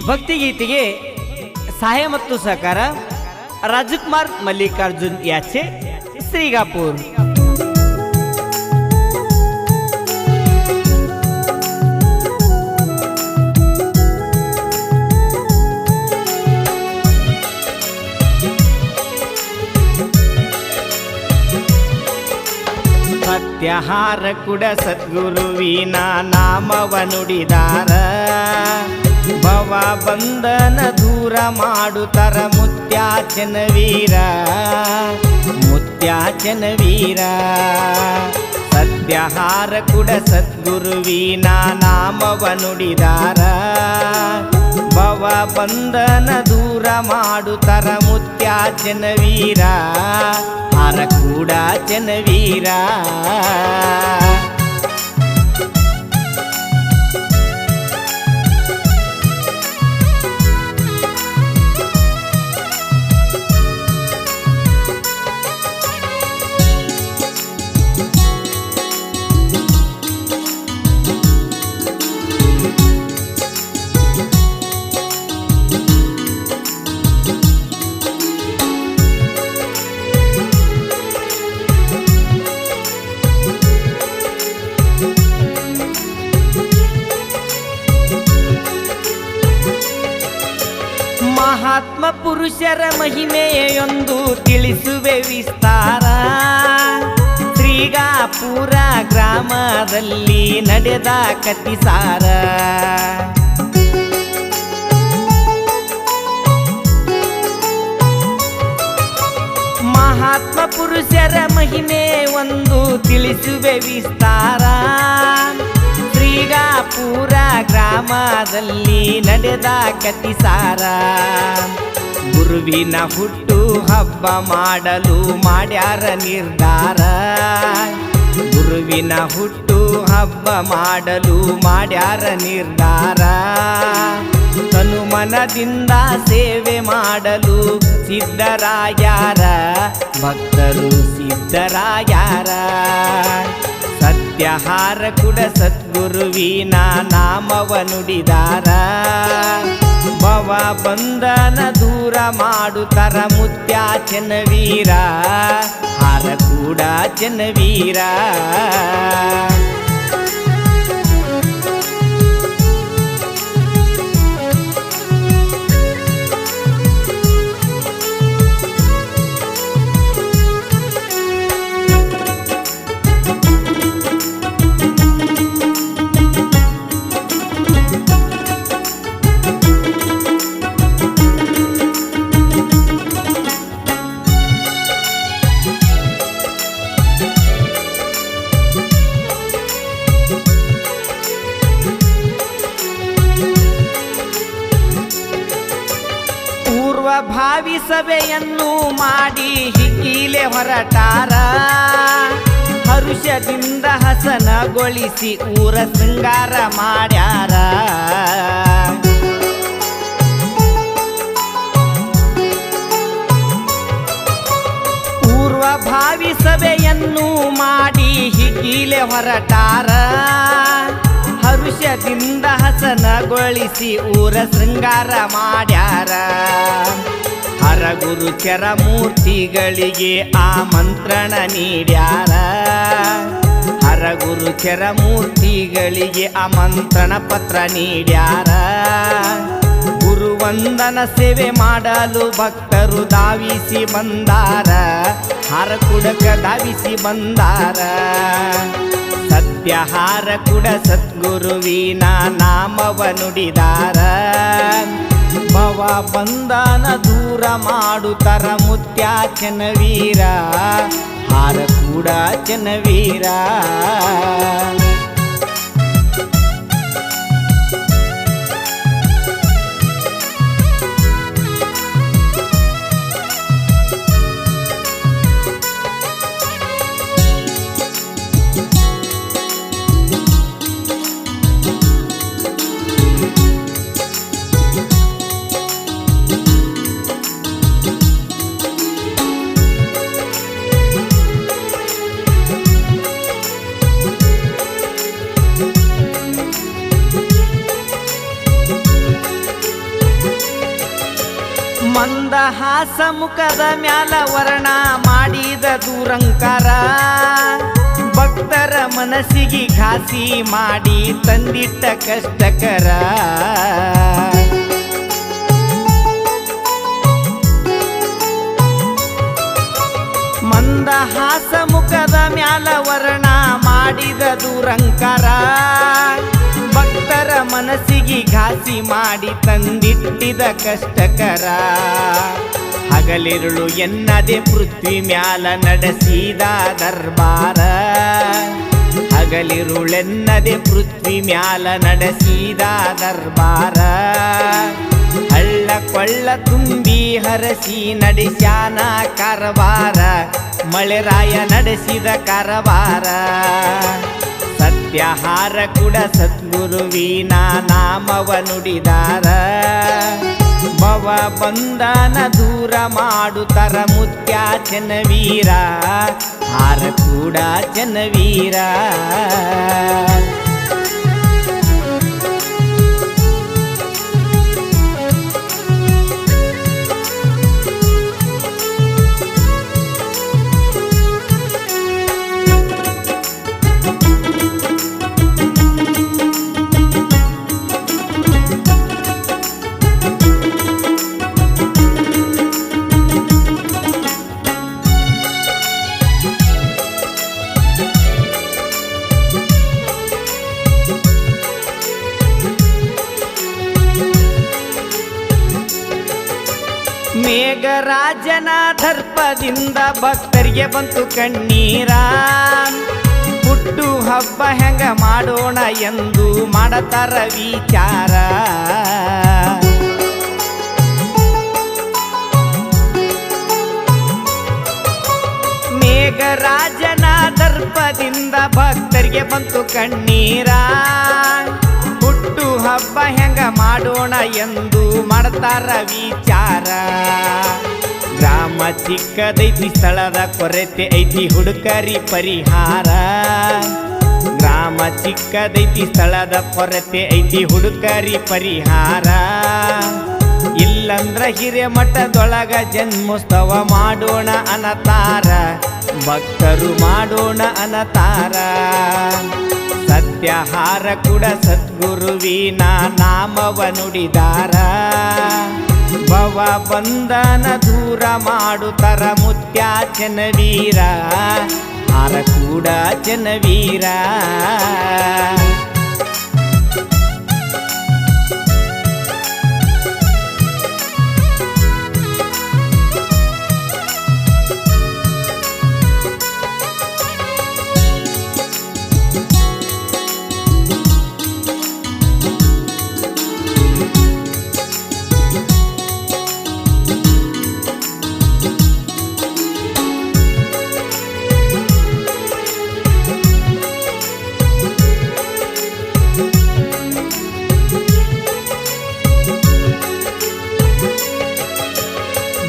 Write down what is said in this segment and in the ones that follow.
ಭಕ್ತಿಗೀತೆಗೆ ಸಹಾಯ ಮತ್ತು ಸಹಕಾರ ರಾಜಕುಮಾರ್ ಮಲ್ಲಿಕಾರ್ಜುನ್ ಯಾಚೆ ಶ್ರೀಗಾಪುರ್. ಸತ್ಯಹಾರ ಕುಡ ಸದ್ಗುರುವಿನ ನಾಮವ ನುಡಿದಾರ, ಭವ ಬಂಧನ ದೂರ ಮಾಡುತ್ತರ ಮುತ್ಯಾಚನ ವೀರ, ಮುತ್ಯಾಚನ ವೀರ. ಸತ್ಯಹಾರ ಕುಡ ಸದ್ಗುರುವಿನ ನಾಮವ ನುಡಿದಾರ, ಭವ ಬಂಧನ ದೂರ ಮಾಡುತ್ತರ ಮುತ್ಯಾಚನ ವೀರ, ಹಾರ ಕೂಡ ಜನವೀರ. ಮಹಾತ್ಮ ಪುರುಷರ ಮಹಿಮೆಯೊಂದು ತಿಳಿಸುವೆ ವಿಸ್ತಾರ, ಶ್ರೀಗಾಪುರ ಗ್ರಾಮದಲ್ಲಿ ನಡೆದ ಕತಿಸಾರ. ಮಹಾತ್ಮ ಪುರುಷರ ಮಹಿಮೆ ಒಂದು ತಿಳಿಸುವೆ ವಿಸ್ತಾರ, ಶ್ರೀಗಾಪುರ ಗ್ರಾಮದಲ್ಲಿ ನಡೆದ ಕತಿಸಾರ. ಗುರುವಿನ ಹುಟ್ಟು ಹಬ್ಬ ಮಾಡಲು ಮಾಡ್ಯಾರ ನಿರ್ಧಾರ, ಗುರುವಿನ ಹುಟ್ಟು ಹಬ್ಬ ಮಾಡಲು ಮಾಡ್ಯಾರ ನಿರ್ಧಾರ. ತನುಮನದಿಂದ ಸೇವೆ ಮಾಡಲು ಸಿದ್ಧರಾಗ್ಯಾರ, ಭಕ್ತರು ಸಿದ್ಧರಾಗ್ಯಾರ. ಸತ್ಯಹಾರ ಕುಡ ಸದ್ಗುರುವಿನ ನಾಮವ ನುಡಿದಾರ, ಭವ ಬಂಧನ ದೂರ ಮಾಡುತ್ತರ ಮುತ್ಯಾಚನ ವೀರ, ಹಾರ ಕೂಡ ಜನವೀರ. ಭಾವಿ ಸಭೆಯನ್ನು ಮಾಡಿ ಹಿಕ್ಕೀಲೆ ಹೊರಟಾರ, ಹರುಷದಿಂದ ಹಸನಗೊಳಿಸಿ ಊರ ಶೃಂಗಾರ ಮಾಡ್ಯಾರ. ಪೂರ್ವಭಾವಿ ಸಭೆಯನ್ನು ಮಾಡಿ ಹಿಕ್ಕೀಲೆ ಹೊರಟಾರ, ಹರುಷದಿಂದ ಹಸನಗೊಳಿಸಿ ಊರ ಶೃಂಗಾರ ಮಾಡ್ಯಾರ. ಹರಗುರು ಚರಮೂರ್ತಿಗಳಿಗೆ ಆಮಂತ್ರಣ ನೀಡ್ಯಾರ, ಹರಗುರು ಚರಮೂರ್ತಿಗಳಿಗೆ ಆಮಂತ್ರಣ ಪತ್ರ ನೀಡ್ಯಾರ. ಗುರುವಂದನ ಸೇವೆ ಮಾಡಲು ಭಕ್ತರು ಧಾವಿಸಿ ಬಂದಾರ, ಹಾರ ಕುಡಕ ಧಾವಿಸಿ ಬಂದಾರ. ಸತ್ಯಹಾರ ಕುಡ ಸದ್ಗುರುವಿನ ನಾಮವ ನುಡಿದಾರ, ಭವ ಬಂಧನ ದೂರ ಮಾಡುತ್ತರ ಮುತ್ಯಾಚನ ವೀರ, ಹಾರ ಕೂಡ ಜನವೀರ. ಮಂದಹಾಸ ಮುಖದ ಮ್ಯಾಲ ವರ್ಣ ಮಾಡಿದ ದುರಂಕಾರ ಭಕ್ತರ ಮನಸ್ಸಿಗೆ ಘಾಸಿ ಮಾಡಿ ತಂದಿಟ್ಟ ಕಷ್ಟಕರ ಮಂದಹಾಸ ಮುಖದ ಮ್ಯಾಲ ವರ್ಣ ಮಾಡಿದ ದುರಂಕಾರ ಭಕ್ತರ ಮನಸ್ಸಿಗೆ ಘಾಸಿ ಮಾಡಿ ತಂದಿಟ್ಟಿದ ಕಷ್ಟಕರ ಹಗಲಿರುಳು ಎನ್ನದೆ ಪೃಥ್ವಿ ಮ್ಯಾಲ ನಡೆಸಿದ ದರ್ಬಾರ ಹಗಲಿರುಳೆನ್ನದೆ ಪೃಥ್ವಿ ಮ್ಯಾಲ ನಡೆಸಿದ ದರ್ಬಾರ ಹಳ್ಳ ಕೊಳ್ಳ ತುಂಬಿ ಹರಸಿ ನಡೆಸ್ಯಾನ ಕಾರವಾರ ಮಳೆರಾಯ ನಡೆಸಿದ ಕಾರವಾರ ಸತ್ಯಹಾರ ಕೂಡ ಸದ್ಗುರುವಿನ ನಾಮವ ನುಡಿದಾರ ಭವ ಬಂಧನ ದೂರ ಮಾಡುತ್ತರ ಮುತ್ಯ ಚೆನ್ನವೀರ ಹಾರ ಕೂಡ ಚೆನ್ನವೀರ ಮೇಘರಾಜನ ದರ್ಪದಿಂದ ಭಕ್ತರಿಗೆ ಬಂತು ಕಣ್ಣೀರ ಹುಟ್ಟು ಹಬ್ಬ ಹೆಂಗ ಮಾಡೋಣ ಎಂದು ಮಾಡತಾರ ವಿಚಾರ ಮೇಘರಾಜನ ದರ್ಪದಿಂದ ಭಕ್ತರಿಗೆ ಬಂತು ಕಣ್ಣೀರ ಹುಟ್ಟು ಹಬ್ಬ ಹೆಂಗ ಮಾಡೋಣ ಎಂದು ಮಾಡ್ತಾರ ವಿಚಾರ ಗ್ರಾಮ ಚಿಕ್ಕದೈತಿ ಸ್ಥಳದ ಕೊರತೆ ಐತಿ ಹುಡುಕರಿ ಪರಿಹಾರ ಗ್ರಾಮ ಚಿಕ್ಕದೈತಿ ಸ್ಥಳದ ಕೊರತೆ ಐತಿ ಹುಡುಕರಿ ಪರಿಹಾರ ಇಲ್ಲಂದ್ರ ಹಿರೇಮಠದೊಳಗ ಜನ್ಮೋತ್ಸವ ಮಾಡೋಣ ಅನತಾರ ಭಕ್ತರು ಮಾಡೋಣ ಅನತಾರ ಸತ್ಯಹಾರ ಕೂಡ ಸದ್ಗುರುವಿನ ನಾಮವ ನುಡಿದಾರ ಭವ ಬಂಧನ ದೂರ ಮಾಡುತ್ತರ ಮುತ್ಯ ಚೆನ್ನವೀರ ಹಾರ ಕೂಡ ಚೆನ್ನವೀರ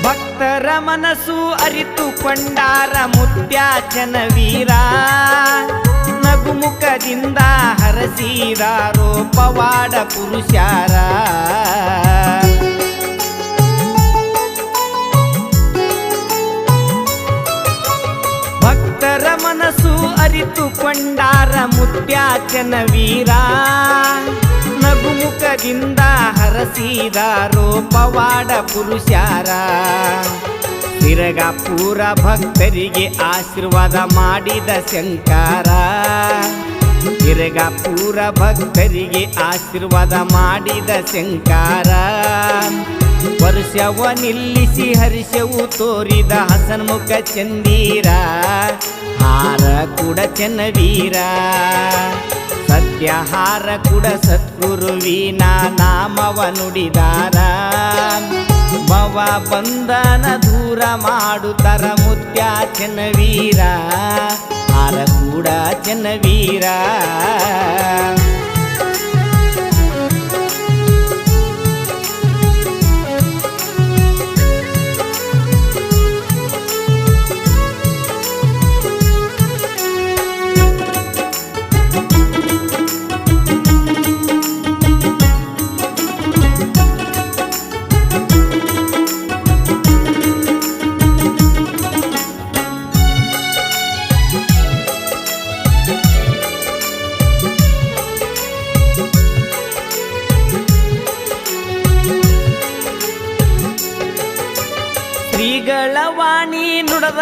ಭಕ್ತರ ಮನಸ್ಸು ಅರಿತುಕೊಂಡಾರ ಮುತ್ಯ ಚೆನ್ನವೀರ ನಗುಮುಖದಿಂದ ಹರಸಿದಾರೋ ಪವಾಡ ಪುರುಷಾರ ಭಕ್ತರ ಮನಸ್ಸು ಅರಿತುಕೊಂಡಾರ ಮುತ್ಯ ಚೆನ್ನವೀರ ನಗುಮುಖದಿಂದ ಹರಸಿದಾರೋ ಪವಾಡ ಪುರುಷಾರ ಸಿರಗಾಪುರ ಭಕ್ತರಿಗೆ ಆಶೀರ್ವಾದ ಮಾಡಿದ ಶಂಕರ ಸಿರಗಾಪುರ ಭಕ್ತರಿಗೆ ಆಶೀರ್ವಾದ ಮಾಡಿದ ಶಂಕರ ವರ್ಷವ ನಿಲ್ಲಿಸಿ ಹರ್ಷವು ತೋರಿದ ಹಸನ್ಮುಖ ಚಂದೀರ ಹಾರ ಕೂಡ ಚೆನ್ನವೀರ ಸತ್ಯಹಾರ ಕೂಡ ಸದ್ಗುರುವಿನ ನಾಮವ ನುಡಿದಾರ ಭವ ಬಂಧನ ದೂರ ಮಾಡುತ್ತರ ಮುತ್ಯ ಚೆನ್ನವೀರ ಹಾರ ಕೂಡ ಚೆನ್ನವೀರ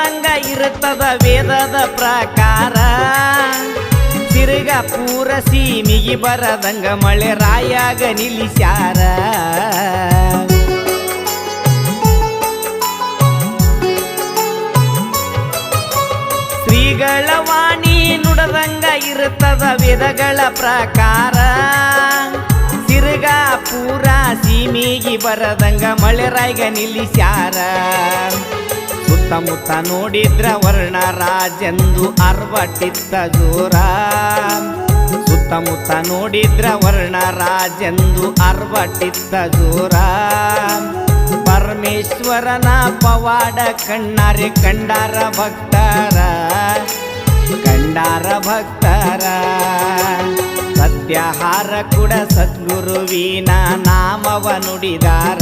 ನುಡದಂಗ ಇರುತ್ತದ ವೇದದ ಪ್ರಕಾರ ತಿರುಗ ಪೂರ ಸೀಮಿಗಿ ಬರದಂಗ ಮಳೆ ರಾಯಾಗ ನಿಲ್ಲಿಸ್ಯಾರ ಶ್ರೀಗಳ ವಾಣಿ ನುಡದಂಗ ಇರುತ್ತದ ವೇದಗಳ ಪ್ರಕಾರ ತಿರುಗ ಪೂರ ಸೀಮಿಗಿ ಬರದಂಗ ಮಳೆ ರಾಯ್ಗ ನಿಲ್ಲಿಸ್ಯಾರ ಸುತ್ತಮುತ್ತ ನೋಡಿದ್ರ ವರ್ಣ ರಾಜೆಂದು ಅರ್ವಟಿತ್ತ ಜೋರ ಸುತ್ತಮುತ್ತ ನೋಡಿದ್ರ ವರ್ಣ ರಾಜೆಂದು ಅರ್ವಟಿತ್ತ ಜೋರ ಪರಮೇಶ್ವರನ ಪವಾಡ ಕಣ್ಣಾರೆ ಕಂಡಾರ ಭಕ್ತರ ಸತ್ಯಹಾರ ಕೂಡ ಸದ್ಗುರುವಿನ ನಾಮವ ನುಡಿದಾರ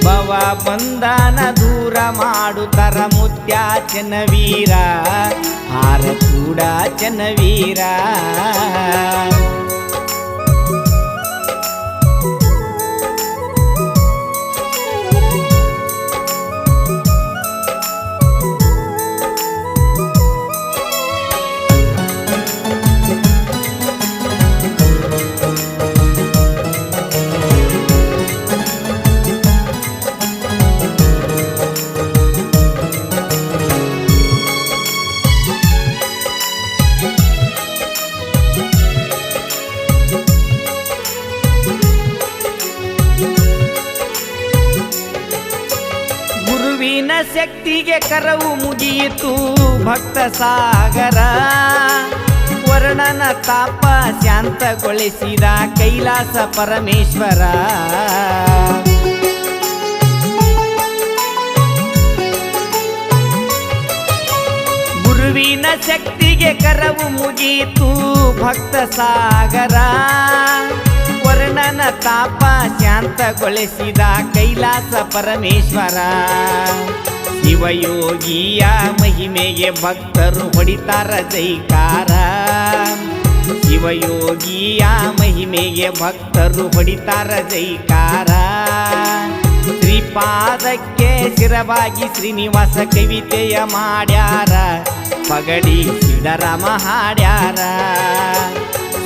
ಭವ ಬಂಧನ ದೂರ ಮಾಡುತ್ತರ ಮುತ್ಯ ಚೆನ್ನವೀರ ಹಾರ ಕೂಡ ಚೆನ್ನವೀರ ಗುರುವಿನ ಶಕ್ತಿಗೆ ಕರವು ಮುಗಿಯಿತು ಭಕ್ತ ಸಾಗರ ವರ್ಣನ ತಾಪ ಶಾಂತಗೊಳಿಸಿದ ಕೈಲಾಸ ಪರಮೇಶ್ವರ ಗುರುವಿನ ಶಕ್ತಿಗೆ ಕರವು ಮುಗಿಯಿತು ಭಕ್ತ ಸಾಗರ ವರ್ಣನ ತಾಪ ಶಾಂತಗೊಳಿಸಿದ ಕೈಲಾಸ ಪರಮೇಶ್ವರ ಶಿವಯೋಗಿಯ ಮಹಿಮೆಗೆ ಭಕ್ತರು ಹೊಡಿತಾರ ಜೈಕಾರ ಶಿವಯೋಗಿಯ ಮಹಿಮೆಗೆ ಭಕ್ತರು ಹೊಡಿತಾರ ಜೈಕಾರ ಶ್ರೀಪಾದಕ್ಕೆ ಶಿರವಾಗಿ ಶ್ರೀನಿವಾಸ ಕವಿತೆಯ ಮಾಡ್ಯಾರ ಪಗಡಿ ಸಿಡರಾಮ ಹಾಡ್ಯಾರ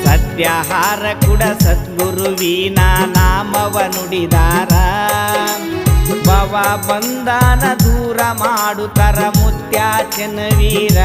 ಸತ್ಯಹಾರ ಕೂಡ ಸದ್ಗುರುವಿನ ನಾಮವ ನುಡಿದಾರ ಭವ ಬಂಧನ ದೂರ ಮಾಡುತ್ತರ ಮುತ್ಯ ಚೆನ್ನವೀರ